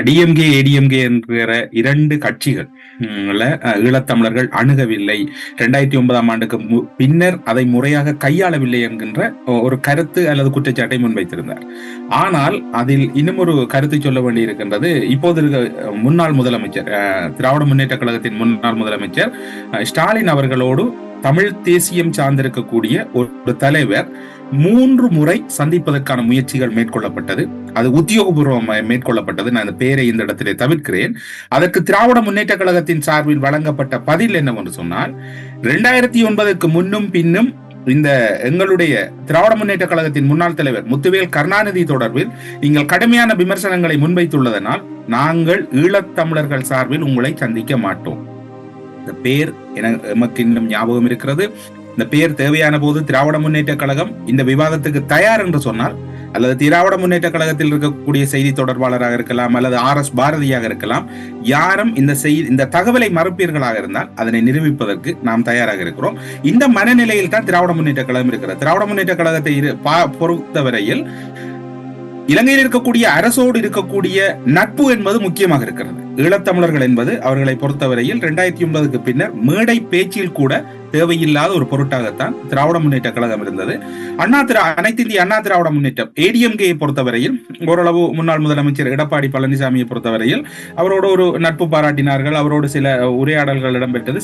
DMK ADMK என்கிற இரண்டு கட்சிகள் ஈழத்தமிழர்கள் அணுகவில்லை, 2009ஆம் ஆண்டுக்கு பின்னர் அதை முறையாக கையாளவில்லை என்கின்ற ஒரு கருத்து அல்லது குற்றச்சாட்டை முன்வைத்திருந்தார். ஆனால் அதில் இன்னும் ஒரு கருத்து சொல்ல வேண்டியிருக்கின்றது. இப்போது முன்னாள் முதலமைச்சர், திராவிட முன்னேற்ற கழகத்தின் முன்னாள் முதலமைச்சர் ஸ்டாலின் அவர்களோடு தமிழ் தேசியம் சார்ந்திருக்கக்கூடிய ஒரு தலைவர் 3 முறை சந்திப்பதற்கான முயற்சிகள் மேற்கொள்ளப்பட்டது. அது உத்தியோகபூர்வமாக மேற்கொள்ளப்பட்டது. நான் இந்த பெயரை இந்த இடத்திலே தவிர்க்கிறேன். அதற்கு திராவிட முன்னேற்ற கழகத்தின் சார்பில் வழங்கப்பட்ட பதில் என்னவென்று சொன்னால், 2009க்கு முன்னும் பின்னும் இந்த எங்களுடைய திராவிட முன்னேற்ற கழகத்தின் முன்னாள் தலைவர் முத்துவேல் கருணாநிதி தொடர்பில் நீங்கள் கடுமையான விமர்சனங்களை முன்வைத்துள்ளதனால் நாங்கள் ஈழத்தமிழர்கள் சார்பில் உங்களை சந்திக்க மாட்டோம். இந்த பெயர் எமக்கு இன்னும் ஞாபகம் இருக்கிறது. இந்த பெயர் தேவையான போது திராவிட முன்னேற்ற கழகம் இந்த விவாதத்துக்கு தயார் என்று சொன்னால், அல்லது திராவிட முன்னேற்ற கழகத்தில் இருக்கக்கூடிய செய்தி தொடர்பாளராக இருக்கலாம், அல்லது RS பாரதியாக இருக்கலாம், யாரும் இந்த தகவலை மறுப்பீர்களாக இருந்தால் அதனை நிரூபிப்பதற்கு நாம் தயாராக இருக்கிறோம். இந்த மனநிலையில் தான் திராவிட முன்னேற்ற கழகம் இருக்கிறது. திராவிட முன்னேற்ற கழகத்தை பொறுத்தவரையில் இலங்கையில் இருக்கக்கூடிய அரசோடு இருக்கக்கூடிய நட்பு என்பது முக்கியமாக இருக்கிறது. ஈழத்தமிழர்கள் என்பது அவர்களை பொறுத்தவரையில் 2009க்கு பின்னர் மேடை பேச்சில் கூட தேவையில்லாத ஒரு பொருட்டாகத்தான் திராவிட முன்னேற்ற கழகம் இருந்தது. அனைத்து இந்திய அண்ணா திராவிட முன்னேற்றம் ஏடிஎம்கேயை பொறுத்தவரையில் ஓரளவு முன்னாள் முதலமைச்சர் எடப்பாடி பழனிசாமியை பொறுத்தவரையில் அவரோடு ஒரு நட்பு பாராட்டினார்கள். அவரோடு சில உரையாடல்கள் இடம்பெற்றது,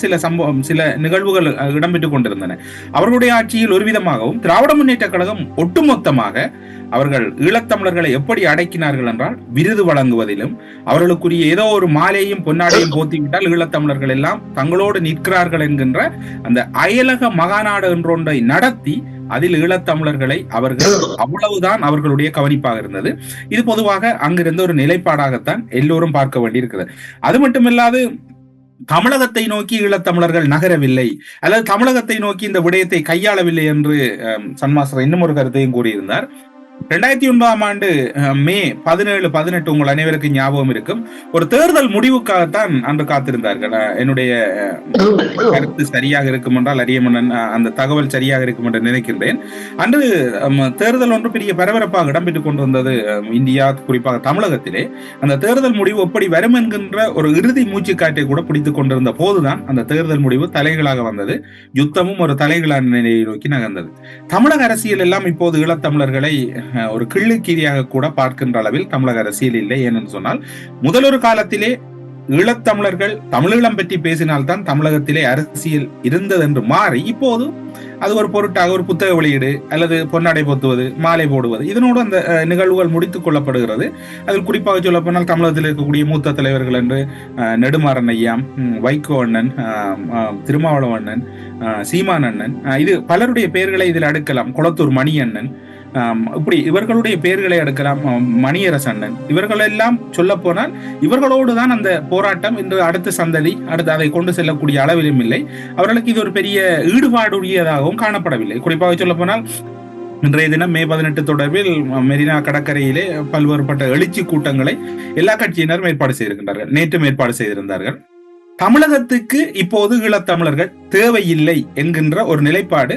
சில நிகழ்வுகள் இடம்பெற்றுக் கொண்டிருந்தன. அவர்களுடைய ஆட்சியில் ஒரு விதமாகவும் திராவிட முன்னேற்ற கழகம் ஒட்டுமொத்தமாக அவர்கள் ஈழத்தமிழர்களை எப்படி அடக்கினார்கள் என்றால், விருது வழங்குவதிலும் அவர்களுக்குரிய ஏதோ ஒரு மாலையும் பொன்னாடையும் போத்திவிட்டால் ஈழத்தமிழர்கள் எல்லாம் தங்களோடு நிற்கிறார்கள் என்கின்ற அந்த அயலக மகாநாடு என்றொன்றை நடத்தி அதில் ஈழத்தமிழர்களை அவர்கள் அவ்வளவுதான் அவர்களுடைய கவனிப்பாக இருந்தது. இது பொதுவாக அங்கிருந்த ஒரு நிலைப்பாடாகத்தான் எல்லோரும் பார்க்க வேண்டியிருக்கிறது. அது மட்டுமில்லாது தமிழகத்தை நோக்கி ஈழத்தமிழர்கள் நகரவில்லை, அல்லது தமிழகத்தை நோக்கி இந்த விடயத்தை கையாளவில்லை என்று சன்மாஸ்டர் இன்னும் ஒரு கருத்தையும் கூறியிருந்தார். 2009ஆம் ஆண்டு மே 17, 18 உங்கள் அனைவருக்கும் ஞாபகம் இருக்கும். ஒரு தேர்தல் முடிவுக்காகத்தான் அன்று காத்திருந்தார்கள். என்னுடைய கருத்து சரியாக இருக்கும் என்றால் அரியமன்னன் அந்த தகவல் சரியாக இருக்கும் என்று நினைக்கின்றேன். அன்று தேர்தல் ஒன்று பெரிய பரபரப்பாக இடம்பெற்றுக் கொண்டிருந்தது இந்தியா, குறிப்பாக தமிழகத்திலே. அந்த தேர்தல் முடிவு எப்படி வரும் என்கின்ற ஒரு இறுதி மூச்சுக்காற்றை கூட பிடித்துக் கொண்டிருந்த போதுதான் அந்த தேர்தல் முடிவு தலைகளாக வந்தது. யுத்தமும் ஒரு தலைகளான நிலையை நோக்கி நகர்ந்தது. தமிழக அரசியல் எல்லாம் இப்போது ஈழத்தமிழர்களை ஒரு கிள்ளுக்கீரியாக கூட பார்க்கின்ற அளவில் தமிழக அரசியல் இல்லை. ஏனென்று சொன்னால், முதலொரு காலத்திலே ஈழத்தமிழர்கள் தமிழீழம் பற்றி பேசினால்தான் தமிழகத்திலே அரசியல் இருந்தது என்று மாறி இப்போது அது ஒரு பொருட்டாக ஒரு புத்தக வெளியீடு அல்லது பொன்னாடை போத்துவது, மாலை போடுவது, இதனோடு அந்த நிகழ்வுகள் முடித்துக் கொள்ளப்படுகிறது. அதில் குறிப்பாக சொல்ல போனால் தமிழகத்தில் இருக்கக்கூடிய மூத்த தலைவர்கள் என்று நெடுமாறன் ஐயா, வைகோ அண்ணன், திருமாவளவண்ணன், சீமான் அண்ணன், இது பலருடைய பெயர்களை இதில் அடுக்கலாம். குளத்தூர் மணி அண்ணன், இப்படி இவர்களுடைய பெயர்களை எடுக்கலாம், மணியரசண்ணன், இவர்கள் எல்லாம் சொல்ல போனால் இவர்களோடு தான் அந்த போராட்டம் இன்று அடுத்த சந்ததி அடுத்து அதை கொண்டு செல்லக்கூடிய அளவிலும் இல்லை. அவர்களுக்கு இது ஒரு பெரிய ஈடுபாடுடையதாகவும் காணப்படவில்லை. குறிப்பாக சொல்ல போனால் இன்றைய தினம் மே 18 தொடர்பில் மெரினா கடற்கரையிலே பல்வேறுபட்ட எழுச்சி கூட்டங்களை எல்லா கட்சியினரும் ஏற்பாடு செய்திருக்கின்றார்கள். நேற்றும் ஏற்பாடு செய்திருந்தார்கள். தமிழகத்துக்கு இப்போது ஈழத்தமிழர்கள் தேவையில்லை என்கின்ற ஒரு நிலைப்பாடு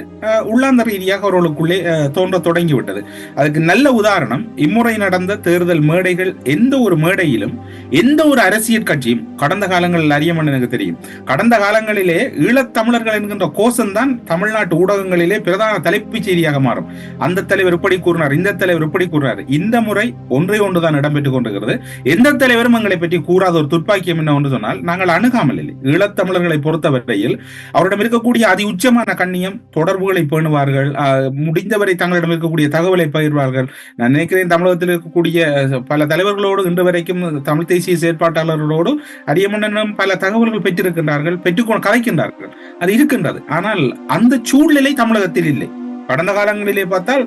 உள்ளாந்த ரீதியாக அவர்களுக்குள்ளே தோன்ற தொடங்கிவிட்டது. அதுக்கு நல்ல உதாரணம், இம்முறை நடந்த தேர்தல் மேடைகள். எந்த ஒரு மேடையிலும் எந்த ஒரு அரசியல் கட்சியும், கடந்த காலங்களில் அரியமன்னனுக்கு தெரியும், கடந்த காலங்களிலே ஈழத்தமிழர்கள் என்கின்ற கோஷம்தான் தமிழ்நாட்டு ஊடகங்களிலே பிரதான தலைப்புச் செய்தியாக மாறும். அந்த தலைவர் இப்படி கூறினார், இந்த தலைவர் இப்படி கூறினார். இந்த முறை ஒன்றே ஒன்றுதான் இடம்பெற்றுக் கொண்டிருக்கிறது. எந்த தலைவரும் எங்களை பற்றி கூறாத ஒரு துர்ப்பாக்கியம் என்ன ஒன்று சொன்னால், நாங்கள் அணுகாமல் இல்லை. ஈழத்தமிழர்களை பொறுத்தவரையில் அவரிடம் இருக்கக்கூடிய அதி உச்சமான கண்ணியம், தொடர்புகளை பேணுவார்கள், முடிந்தவரை தங்களிடம் இருக்கக்கூடிய தகவலை பகிர்வார்கள். நான் நினைக்கிறேன் தமிழகத்தில் இருக்கக்கூடிய பல தலைவர்களோடு இன்று வரைக்கும் தமிழ் தேசிய செயற்பாட்டாளர்களோடு அரியமன்னனும் பல தகவல்கள் பெற்றிருக்கின்றார்கள், கலைக்கின்றார்கள். அது இருக்கின்றது. ஆனால் அந்த சூழ்நிலை தமிழகத்தில் இல்லை. கடந்த காலங்களிலே பார்த்தால்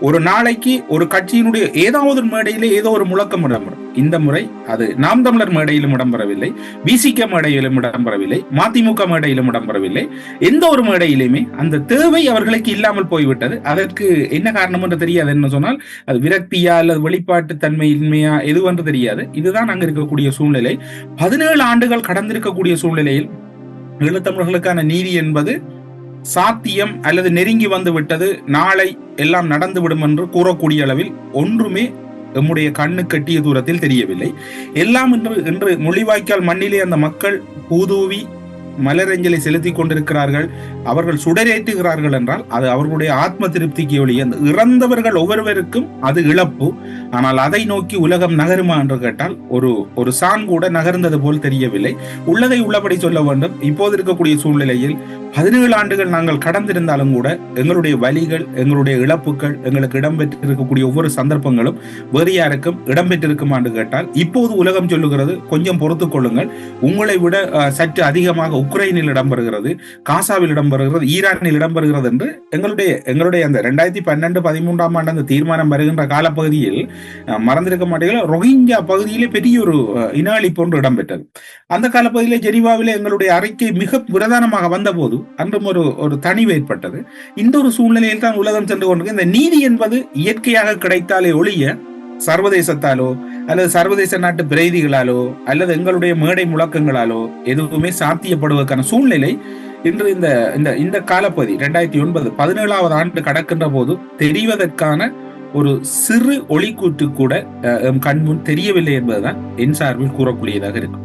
ஒரு நாளைக்கு ஒரு கட்சியினுடைய ஏதாவது மேடையிலே ஏதோ ஒரு முழக்கம் இடம்பெறும். இந்த முறை அது நாம் தமிழர் மேடையிலும் இடம்பெறவில்லை, விசிக மேடையிலும் இடம்பெறவில்லை, மதிமுக மேடையிலும் இடம்பெறவில்லை. எந்த ஒரு மேடையிலுமே அந்த தேவை அவர்களுக்கு இல்லாமல் போய்விட்டது. அதற்கு என்ன காரணம் என்று தெரியாது. என்ன சொன்னால், அது விரக்தியா அல்லது வெளிப்பாட்டு தன்மை இன்மையா எதுவென்று தெரியாது. இதுதான் அங்கு இருக்கக்கூடிய சூழ்நிலை. 17 ஆண்டுகள் கடந்திருக்கக்கூடிய சூழ்நிலையில் ஈழத்தமிழர்களுக்கான நீதி என்பது சாத்தியம் அல்லது நெருங்கி வந்து விட்டது, நாளை எல்லாம் நடந்துவிடும் என்று கூறக்கூடிய அளவில் ஒன்றுமே நம்முடைய கண்ணு கட்டிய தூரத்தில் தெரியவில்லை. எல்லாம் இன்று முள்ளிவாய்க்கால் மண்ணிலே அந்த மக்கள் பூதூவி மலரஞ்சலை செலுத்திக் கொண்டிருக்கிறார்கள், அவர்கள் சுடரேற்றுகிறார்கள் என்றால் அது அவர்களுடைய ஆத்ம திருப்திக்கு ஒழிய இறந்தவர்கள் ஒவ்வொருவருக்கும் அது இழப்பு. ஆனால் அதை நோக்கி உலகம் நகருமா என்று கேட்டால் ஒரு சான் கூட நகர்ந்தது போல் தெரியவில்லை. உள்ளதை உள்ளபடி சொல்ல வேண்டும். இப்போது இருக்கக்கூடிய சூழ்நிலையில் 17 ஆண்டுகள் நாங்கள் கடந்திருந்தாலும் கூட எங்களுடைய வலிகள், எங்களுடைய இழப்புகள், எங்களுக்கு இடம்பெற்றிருக்கக்கூடிய ஒவ்வொரு சந்தர்ப்பங்களும் வேறு யாருக்கும் இடம்பெற்றிருக்குமா என்று கேட்டால் இப்போது உலகம் சொல்லுகிறது, கொஞ்சம் பொறுத்துக் கொள்ளுங்கள், உங்களை விட சற்று அதிகமாக உக்ரைனில் இடம்பெறுகிறது, காசாவில் இடம்பெறுகிறது, ஈரானில் இடம்பெறுகிறது என்று எங்களுடைய அந்த 2012-13 ஆண்டு அந்த தீர்மானம் வருகின்ற காலப்பகுதியில் மறந்திருக்க மாட்டீர்கள், ரோஹிஞ்சா பகுதியிலே பெரிய ஒரு இன அழிப்பு ஒன்று இடம்பெற்றது. அந்த காலப்பகுதியிலே ஜெனீவாவிலே எங்களுடைய அறிக்கை மிக பிரதானமாக வந்த போது அன்றும் ஒரு தனிவு ஏற்பட்டது. இந்த ஒரு சூழ்நிலையில் தான் உலகம் சென்று கொண்டிருக்கு. இந்த நீதி என்பது இயற்கையாக கிடைத்தாலே ஒழிய சர்வதேசத்தாலோ அல்லது சர்வதேச நாட்டு பிரதிகளாலோ அல்லது எங்களுடைய மேடை முழக்கங்களாலோ எதுவுமே சாத்தியப்படுவதற்கான சூழ்நிலை இன்று இந்த காலப்பகுதி 2009 17வது ஆண்டு கடக்கின்ற போது தெரிவதற்கான ஒரு சிறு ஒளிக்கூற்று கூட கண்முன் தெரியவில்லை என்பதுதான் என் சார்பில் கூறக்கூடியதாக இருக்கும்.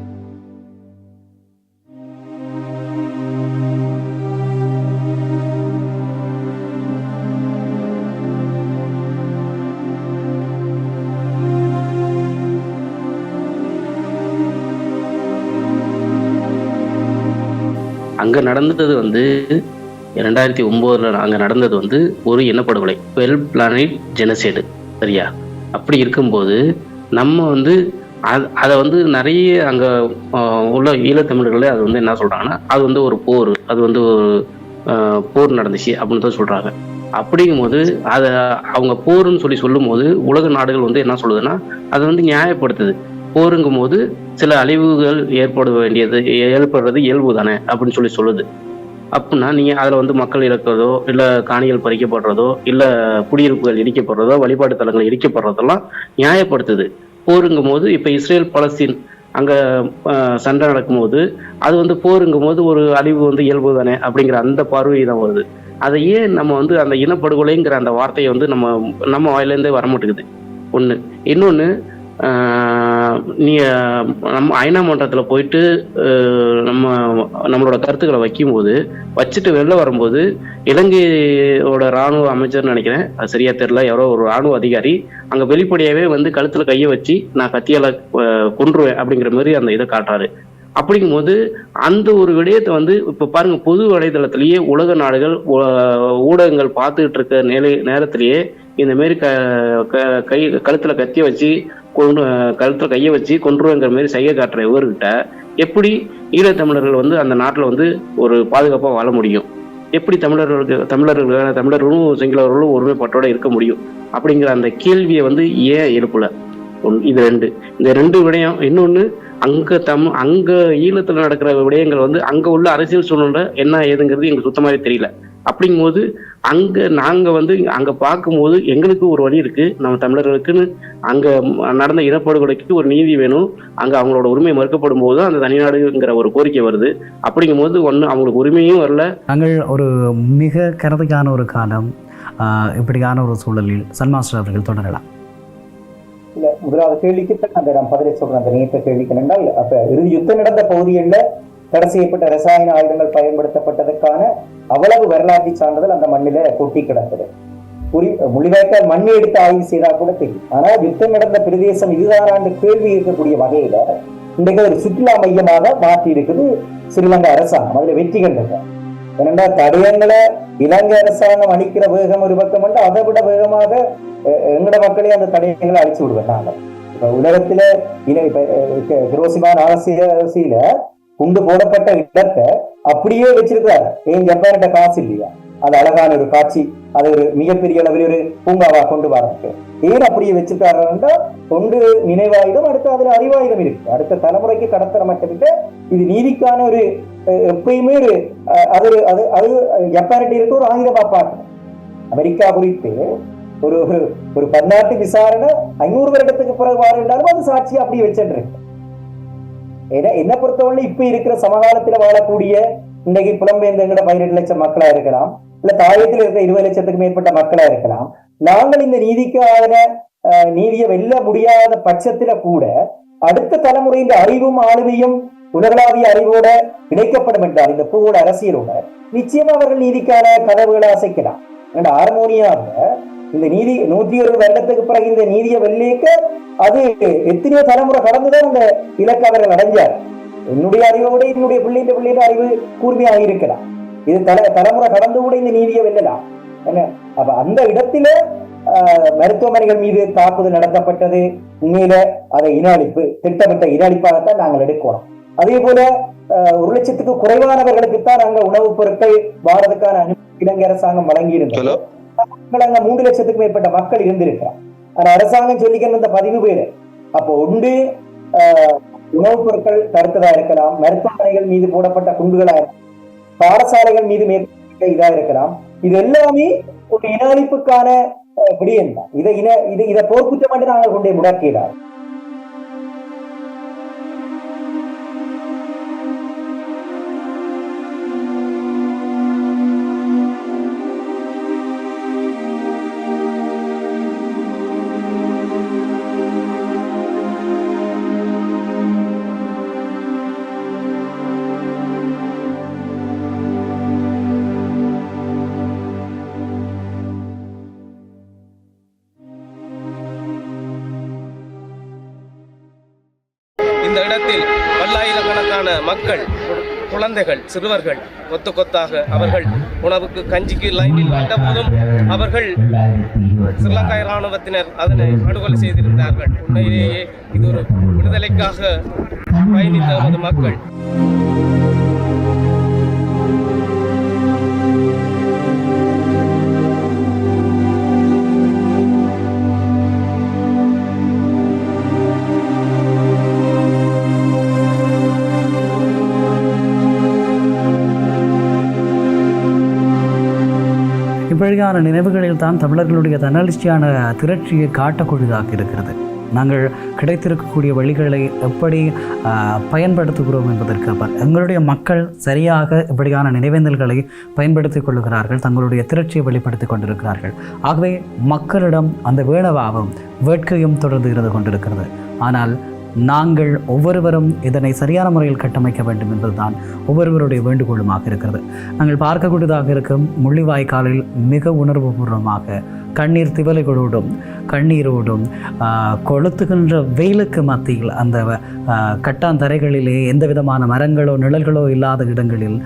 அங்க நடந்தது 2009 அங்க நடந்தது ஒரு இனப்படுகொலை, வெல் பிளானட் ஜெனசைடு, சரியா? அப்படி இருக்கும்போது நம்ம அதை நிறைய அங்க உள்ள ஈழத்தமிழர்களே அது என்ன சொல்றாங்கன்னா, அது ஒரு போர், அது ஒரு போர் நடந்துச்சு அப்படின்னு தான் சொல்றாங்க. அப்படிங்கும்போது அதை அவங்க போருன்னு சொல்லும் போது உலக நாடுகள் என்ன சொல்லுதுன்னா, அதை நியாயப்படுத்துது. போருங்கும் போது சில அழிவுகள் ஏற்படுறது இயல்பு தானே அப்படின்னு சொல்லுது. அப்படின்னா நீங்க அதுல மக்கள் இழக்கிறதோ, இல்ல காணிகள் பறிக்கப்படுறதோ, இல்ல குடியிருப்புகள் இடிக்கப்படுறதோ, வழிபாட்டு தலங்கள் இடிக்கப்படுறதெல்லாம் நியாயப்படுத்துது. போருங்கும் போது இப்ப இஸ்ரேல் பலஸ்தீன் அங்க சண்டை நடக்கும் போது அது போருங்கும் போது ஒரு அழிவு இயல்பு தானே அப்படிங்கிற அந்த பார்வை தான் வருது. அதை ஏன் நம்ம அந்த இனப்படுகொலைங்கிற அந்த வார்த்தையை நம்ம வாயிலேருந்தே வர மாட்டேங்குது ஒண்ணு. இன்னொன்னு, நம்ம ஐநா மன்றத்தில் போயிட்டு நம்மளோட கருத்துக்களை வைக்கும்போது வச்சுட்டு வெளில வரும்போது இலங்கையோட இராணுவ அமைச்சர்னு நினைக்கிறேன், அது சரியா தெரியல, யாரோ ஒரு இராணுவ அதிகாரி அங்க வெளிப்படையாவே கழுத்துல கையை வச்சு நான் கத்தியால கொன்றுவேன் அப்படிங்கிற மாதிரி அந்த இதை காட்டுறாரு. அப்படிங்கும்போது அந்த ஒரு விடயத்தை இப்ப பாருங்க, பொது வலைதளத்திலேயே உலக நாடுகள் ஊடகங்கள் பார்த்துக்கிட்டு இருக்க நேரத்திலேயே இந்த மாதிரி கழுத்துல கத்திய வச்சு கழுத்துல கையை வச்சு கொன்றுங்கிற மாதிரி சைகை காட்டுற இவர்கிட்ட எப்படி ஈழத்தமிழர்கள் அந்த நாட்டுல ஒரு பாதுகாப்பா வாழ முடியும்? எப்படி தமிழர்களும் சிங்களவர்களும் ஒருமைப்பாட்டோட இருக்க முடியும் அப்படிங்கிற அந்த கேள்வியை ஏன் எழுப்பல? இந்த ரெண்டு விடயம். இன்னொன்னு, அங்க ஈழத்துல நடக்கிற விடயங்கள் அங்க உள்ள அரசியல் சூழ்நிலை என்ன ஏதுங்கிறது எங்களுக்கு சுத்தமாவே தெரியல. அப்படிங்கும்போது நாங்க அங்க பார்க்கும்போது எங்களுக்கு ஒரு வழி இருக்கு, நம்ம தமிழர்களுக்குன்னு அங்க நடந்த இனப்படுகொலைக்கு ஒரு நீதி வேணும், அங்க அவங்களோட உரிமை மறுக்கப்படும் போது அந்த தனிநாடுங்கிற ஒரு கோரிக்கை வருது. அப்படிங்கும்போது அவங்களுக்கு உரிமையும் வரல. நாங்கள் ஒரு மிக கருதிக்கான ஒரு காலம் இப்படியான ஒரு சூழலில் சல்மாஸ்டர் அவர்கள் தொடரலாம். இல்ல, முதலாவது கேள்விக்கு நான் பதிலை சொல்றேன். அந்த நேற்ற கேள்விக்கு என்றால், அப்ப இறுதி யுத்தம் நடந்த பகுதிகளில் தடை செய்யப்பட்ட ரசாயன ஆயுதங்கள் பயன்படுத்தப்பட்டதற்கான அவ்வளவு வரலாற்று சான்றிதழ் அந்த மண்ணில கொட்டி கிடக்குது. முள்ளிவாய்க்கால் மண்ணை எடுத்து ஆய்வு செய்தா கூட தெரியும். ஆனால் யுத்தம் நடந்த பிரதேசம் இதுதான் கேள்வி இருக்கக்கூடிய வகையில இன்றைக்கு ஒரு சுற்றுலா மையமாக மாற்றி இருக்குது ஸ்ரீலங்கா அரசாங்கம். அதுல வெற்றி கண்டது. ஏனென்றா தடயங்களை இலங்கை அரசாங்கம் அளிக்கிற வேகம் ஒரு பக்கம் வந்து அதை விட வேகமாக எங்கட மக்களே அந்த தடயங்களை அழிச்சு விடுவேன். நாங்கள் இப்ப உலகத்துல ஹிரோஷிமா நாகசாகியில குண்டு போடப்பட்ட இடத்தை அப்படியே வச்சிருக்கிறார். ஏன் ஜப்பான்கிட்ட காசு இல்லையா? அது அழகான ஒரு காட்சி, அது ஒரு மிகப்பெரிய அளவில் ஒரு பூங்காவா கொண்டு வரக்கு ஏன் அப்படியே வச்சிருக்காருன்னா, தொண்டு நினைவாயுதம், அடுத்து அதுல அறிவாயுதம் இருக்கு. அடுத்த தலைமுறைக்கு கடத்தர மட்டுமில்ல, இது நீதிக்கான ஒரு எப்பயுமே ஒரு அது அது அது ஜப்பான்கிட்ட இருக்க ஒரு ஆயுதமா பார்க்கணும். அமெரிக்கா குறித்து ஒரு ஒரு பன்னாட்டு விசாரணை 500 வருடத்துக்கு பிறகு வாருண்டாலும் அது சாட்சி அப்படியே வச்சுருக்கு. என்ன பொறுத்தவரை இப்ப இருக்கிற சமகாலத்துல வாழக்கூடிய இன்னைக்கு புலம்பெயர்ந்த 18 லட்சம் மக்களா இருக்கலாம், இல்ல தாயத்தில் இருக்கிற 20 லட்சத்துக்கு மேற்பட்ட மக்களா இருக்கலாம். நாங்கள் இந்த நீதிக்கான நீதியை வெல்ல முடியாத பட்சத்துல கூட அடுத்த தலைமுறையின் அறிவும் ஆளுமையும் உலகளாவிய அறிவோட இணைக்கப்படும் என்றால் இந்த பூவோட அரசியலோட நிச்சயமா அவர்கள் நீதிக்கான கதவுகளை அசைக்கலாம். ஹார்மோனியாக இந்த நீதி 101 வருடத்துக்கு பிறகு இந்த நீதியை வெள்ளிக்க அது எத்தனையோ தலைமுறை கடந்துதான் இந்த இலக்கு அவர்கள் அடைஞ்சார். என்னுடைய அறிவோட என்னுடைய பிள்ளைன்ற அறிவு கூர்மையாக இருக்கலாம். இது தலைமுறை கடந்து கூட இந்த நீதியை வெல்லலாம். என்ன அப்ப அந்த இடத்துல மருத்துவமனைகள் மீது தாக்குதல் நடத்தப்பட்டது உண்மையில அதை இனஅழிப்பு, திட்டமிட்ட இனஅழிப்பாகத்தான் நாங்கள் எடுக்கணும். அதே போல 1 லட்சத்துக்கு குறைவானவர்களுக்குத்தான் நாங்கள் உணவுப் பொருட்கள் வாரதுக்கான இலங்கை அரசாங்கம் வழங்கி இருந்தது. 3 லட்சத்துக்கு மேற்பட்ட மக்கள் இருந்திருக்கிறார். ஆனா அரசாங்கம் சொல்லிக்கிற இந்த 10 பேரு அப்போ உண்டு உணவுப் பொருட்கள் தடுத்ததா இருக்கலாம், மருத்துவமனைகள் மீது போடப்பட்ட குண்டுகளா இருக்கலாம், பாடசாலைகள் மீது மேற்கொள்ள இதா இருக்கலாம். இது எல்லாமே ஒரு இனஅழிப்புக்கான விடயம் தான். இதை போர்க்குற்றம் என்று நாங்கள் கொண்டே முடக்கிறார். இந்த இடத்தில் பல்லாயிரக்கணக்கான மக்கள், குழந்தைகள், சிறுவர்கள் கொத்து கொத்தாக அவர்கள் உணவுக்கு கஞ்சிக்கு லைனில் வந்த போதும் அவர்கள் ஸ்ரீலங்கா இராணுவத்தினர் அதனை படுகொலை செய்திருந்தார்கள். உண்மையிலேயே இது ஒரு விடுதலைக்காக பயணித்த நமது மக்கள். இப்படியான நினைவுகளில் தான் தமிழர்களுடைய தன்னெழுச்சியான திரட்சியை காட்டக்கூடியதாக இருக்கிறது. நாங்கள் கிடைத்திருக்கக்கூடிய வழிகளை எப்படி பயன்படுத்துகிறோம் என்பதற்கு எங்களுடைய மக்கள் சரியாக இப்படியான நினைவேந்தல்களை பயன்படுத்திக் கொள்கிறார்கள், தங்களுடைய திரட்சியை வெளிப்படுத்திக் கொண்டிருக்கிறார்கள். ஆகவே மக்களிடம் அந்த வேணவாவும் வேட்கையும் தொடர்ந்து இருந்து கொண்டிருக்கிறது. ஆனால் நாங்கள் ஒவ்வொருவரும் இதனை சரியான முறையில் கட்டமைக்க வேண்டும் என்பதுதான் ஒவ்வொருவருடைய வேண்டுகோளுமாக இருக்கிறது. நாங்கள் பார்க்கக்கூடியதாக இருக்கும் முள்ளிவாய்க்காலில் மிக உணர்வுபூர்வமாக கண்ணீர் திவலைகளோடும் கண்ணீரோடும் கொளுத்துகின்ற வெயிலுக்கு மத்தியில் அந்த கட்டாந்தரைகளிலே எந்த விதமான மரங்களோ நிழல்களோ இல்லாத இடங்களில்